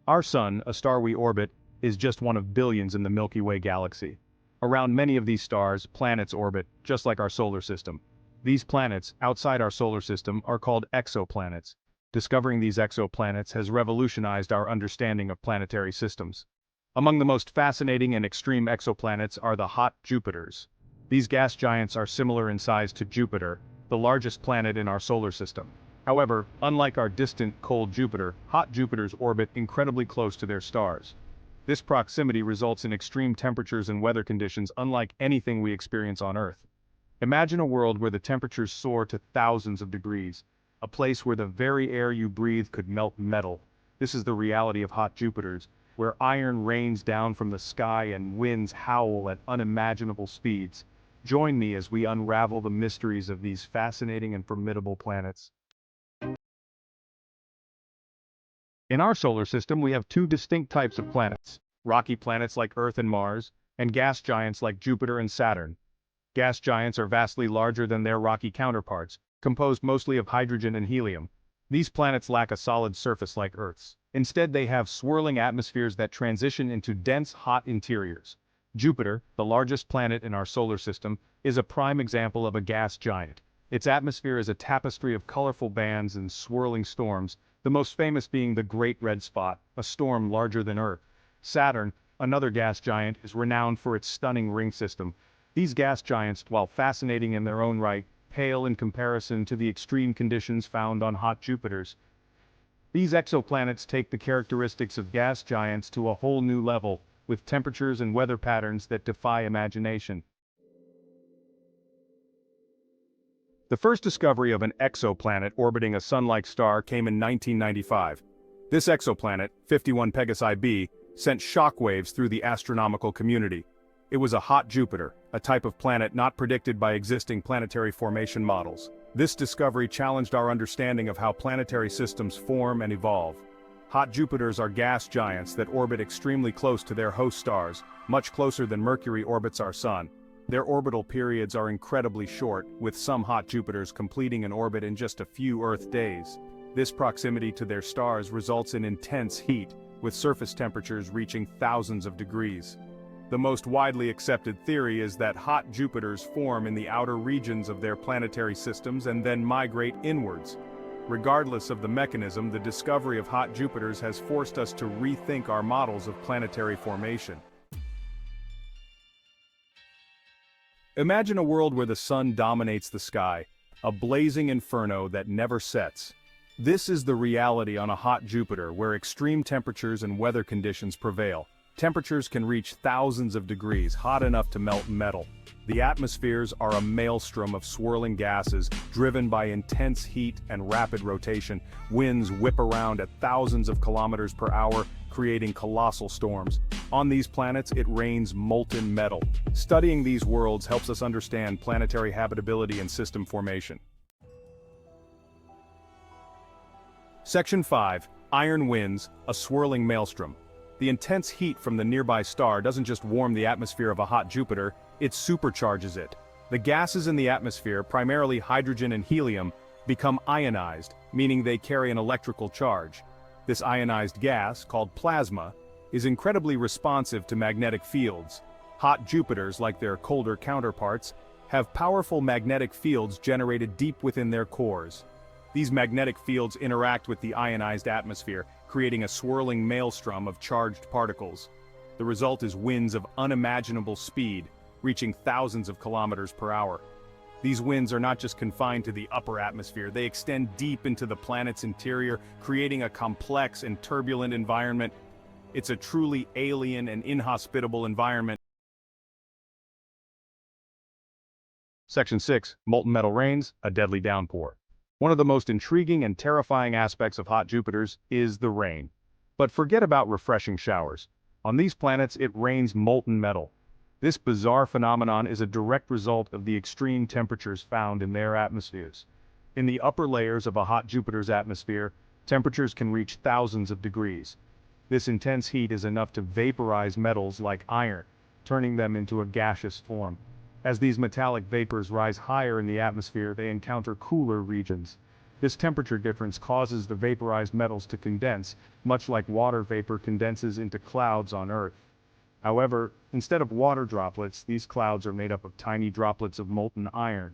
Our sun, a star we orbit, is just one of billions in the Milky Way galaxy. Around many of these stars, planets orbit, just like our solar system. These planets, outside our solar system, are called exoplanets. Discovering these exoplanets has revolutionized our understanding of planetary systems. Among the most fascinating and extreme exoplanets are the hot Jupiters. These gas giants are similar in size to Jupiter, the largest planet in our solar system. However, unlike our distant, cold Jupiter, hot Jupiters orbit incredibly close to their stars. This proximity results in extreme temperatures and weather conditions unlike anything we experience on Earth. Imagine a world where the temperatures soar to thousands of degrees, a place where the very air you breathe could melt metal. This is the reality of hot Jupiters, where iron rains down from the sky and winds howl at unimaginable speeds. Join me as we unravel the mysteries of these fascinating and formidable planets. In our solar system, we have two distinct types of planets: rocky planets like Earth and Mars, and gas giants like Jupiter and Saturn. Gas giants are vastly larger than their rocky counterparts, composed mostly of hydrogen and helium. These planets lack a solid surface like Earth's. Instead, they have swirling atmospheres that transition into dense, hot interiors. Jupiter, the largest planet in our solar system, is a prime example of a gas giant. Its atmosphere is a tapestry of colorful bands and swirling storms, the most famous being the Great Red Spot, a storm larger than Earth. Saturn, another gas giant, is renowned for its stunning ring system. These gas giants, while fascinating in their own right, pale in comparison to the extreme conditions found on hot Jupiters. These exoplanets take the characteristics of gas giants to a whole new level, with temperatures and weather patterns that defy imagination. The first discovery of an exoplanet orbiting a sun-like star came in 1995. This exoplanet, 51 Pegasi b, sent shockwaves through the astronomical community. It was a hot Jupiter, a type of planet not predicted by existing planetary formation models. This discovery challenged our understanding of how planetary systems form and evolve. Hot Jupiters are gas giants that orbit extremely close to their host stars, much closer than Mercury orbits our Sun. Their orbital periods are incredibly short, with some hot Jupiters completing an orbit in just a few Earth days. This proximity to their stars results in intense heat, with surface temperatures reaching thousands of degrees. The most widely accepted theory is that hot Jupiters form in the outer regions of their planetary systems and then migrate inwards. Regardless of the mechanism, the discovery of hot Jupiters has forced us to rethink our models of planetary formation. Imagine a world where the sun dominates the sky, a blazing inferno that never sets. This is the reality on a hot Jupiter, where extreme temperatures and weather conditions prevail. Temperatures can reach thousands of degrees, hot enough to melt metal. The atmospheres are a maelstrom of swirling gases, driven by intense heat and rapid rotation. Winds whip around at thousands of kilometers per hour, creating colossal storms. On these planets, it rains molten metal. Studying these worlds helps us understand planetary habitability and system formation. Section 5. Iron winds, a swirling maelstrom. The intense heat from the nearby star doesn't just warm the atmosphere of a hot Jupiter, it supercharges it. The gases in the atmosphere, primarily hydrogen and helium, become ionized, meaning they carry an electrical charge. This ionized gas, called plasma, is incredibly responsive to magnetic fields. Hot Jupiters, like their colder counterparts, have powerful magnetic fields generated deep within their cores. These magnetic fields interact with the ionized atmosphere, creating a swirling maelstrom of charged particles. The result is winds of unimaginable speed, reaching thousands of kilometers per hour. These winds are not just confined to the upper atmosphere, they extend deep into the planet's interior, creating a complex and turbulent environment. It's a truly alien and inhospitable environment. Section 6. Molten metal rains, a deadly downpour. One of the most intriguing and terrifying aspects of hot Jupiters is the rain. But forget about refreshing showers. On these planets, it rains molten metal. This bizarre phenomenon is a direct result of the extreme temperatures found in their atmospheres. In the upper layers of a hot Jupiter's atmosphere, temperatures can reach thousands of degrees. This intense heat is enough to vaporize metals like iron, turning them into a gaseous form. As these metallic vapors rise higher in the atmosphere, they encounter cooler regions. This temperature difference causes the vaporized metals to condense, much like water vapor condenses into clouds on Earth. However, instead of water droplets, these clouds are made up of tiny droplets of molten iron.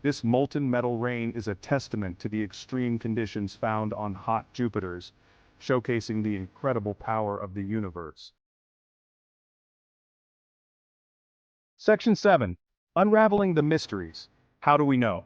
This molten metal rain is a testament to the extreme conditions found on hot Jupiters, showcasing the incredible power of the universe. Section 7. Unraveling the mysteries. How do we know?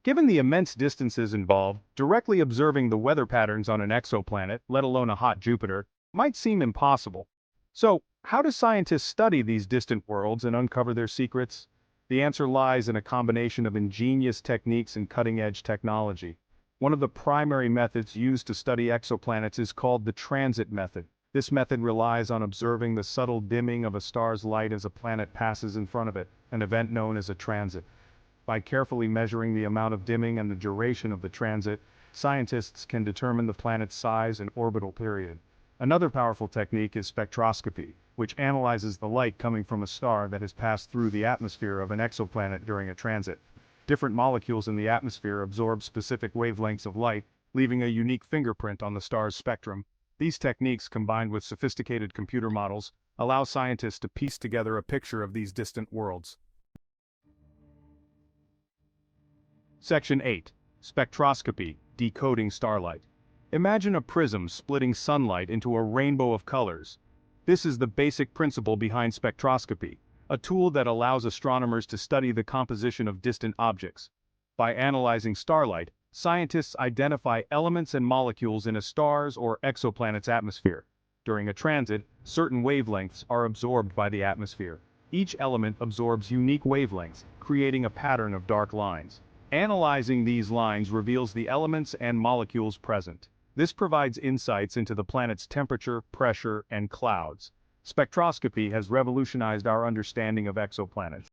Given the immense distances involved, directly observing the weather patterns on an exoplanet, let alone a hot Jupiter, might seem impossible. So, how do scientists study these distant worlds and uncover their secrets? The answer lies in a combination of ingenious techniques and cutting-edge technology. One of the primary methods used to study exoplanets is called the transit method. This method relies on observing the subtle dimming of a star's light as a planet passes in front of it, an event known as a transit. By carefully measuring the amount of dimming and the duration of the transit, scientists can determine the planet's size and orbital period. Another powerful technique is spectroscopy, which analyzes the light coming from a star that has passed through the atmosphere of an exoplanet during a transit. Different molecules in the atmosphere absorb specific wavelengths of light, leaving a unique fingerprint on the star's spectrum. These techniques, combined with sophisticated computer models, allow scientists to piece together a picture of these distant worlds. Section 8. Spectroscopy, decoding starlight. Imagine a prism splitting sunlight into a rainbow of colors. This is the basic principle behind spectroscopy, a tool that allows astronomers to study the composition of distant objects. By analyzing starlight, scientists identify elements and molecules in a star's or exoplanet's atmosphere. During a transit, certain wavelengths are absorbed by the atmosphere. Each element absorbs unique wavelengths, creating a pattern of dark lines. Analyzing these lines reveals the elements and molecules present. This provides insights into the planet's temperature, pressure, and clouds. Spectroscopy has revolutionized our understanding of exoplanets.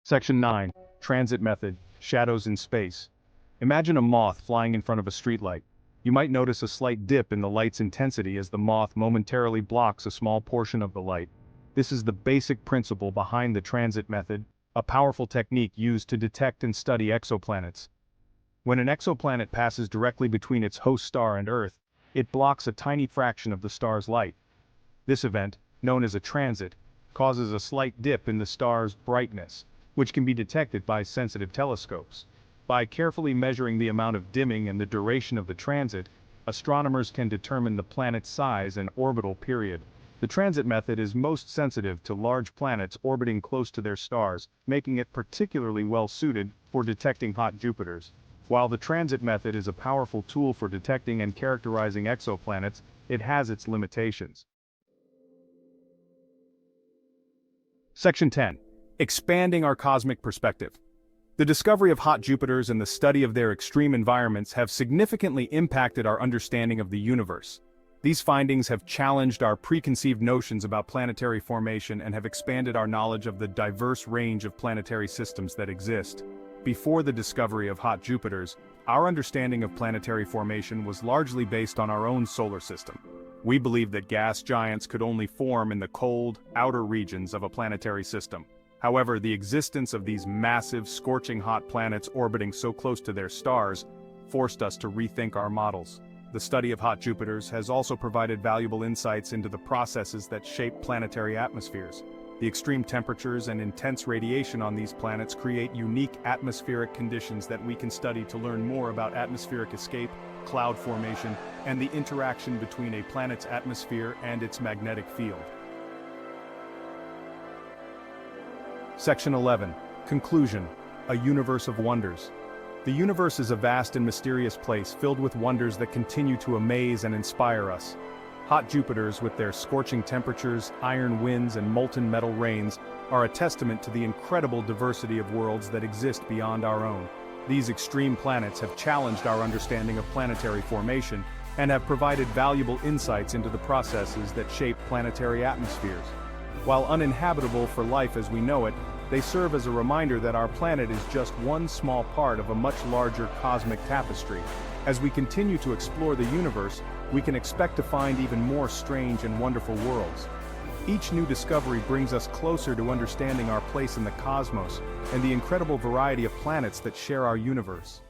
Section 9. Transit method, shadows in space. Imagine a moth flying in front of a streetlight. You might notice a slight dip in the light's intensity as the moth momentarily blocks a small portion of the light. This is the basic principle behind the transit method, a powerful technique used to detect and study exoplanets. When an exoplanet passes directly between its host star and Earth, it blocks a tiny fraction of the star's light. This event, known as a transit, causes a slight dip in the star's brightness, which can be detected by sensitive telescopes. By carefully measuring the amount of dimming and the duration of the transit, astronomers can determine the planet's size and orbital period. The transit method is most sensitive to large planets orbiting close to their stars, making it particularly well suited for detecting hot Jupiters. While the transit method is a powerful tool for detecting and characterizing exoplanets, it has its limitations. Section 10. Expanding our cosmic perspective. The discovery of hot Jupiters and the study of their extreme environments have significantly impacted our understanding of the universe. These findings have challenged our preconceived notions about planetary formation and have expanded our knowledge of the diverse range of planetary systems that exist. Before the discovery of hot Jupiters, our understanding of planetary formation was largely based on our own solar system. We believed that gas giants could only form in the cold, outer regions of a planetary system. However, the existence of these massive, scorching hot planets orbiting so close to their stars forced us to rethink our models. The study of hot Jupiters has also provided valuable insights into the processes that shape planetary atmospheres. The extreme temperatures and intense radiation on these planets create unique atmospheric conditions that we can study to learn more about atmospheric escape, cloud formation, and the interaction between a planet's atmosphere and its magnetic field. Section 11. Conclusion. A universe of wonders. The universe is a vast and mysterious place filled with wonders that continue to amaze and inspire us. Hot Jupiters, with their scorching temperatures, iron winds, and molten metal rains, are a testament to the incredible diversity of worlds that exist beyond our own. These extreme planets have challenged our understanding of planetary formation and have provided valuable insights into the processes that shape planetary atmospheres. While uninhabitable for life as we know it, they serve as a reminder that our planet is just one small part of a much larger cosmic tapestry. As we continue to explore the universe, we can expect to find even more strange and wonderful worlds. Each new discovery brings us closer to understanding our place in the cosmos and the incredible variety of planets that share our universe.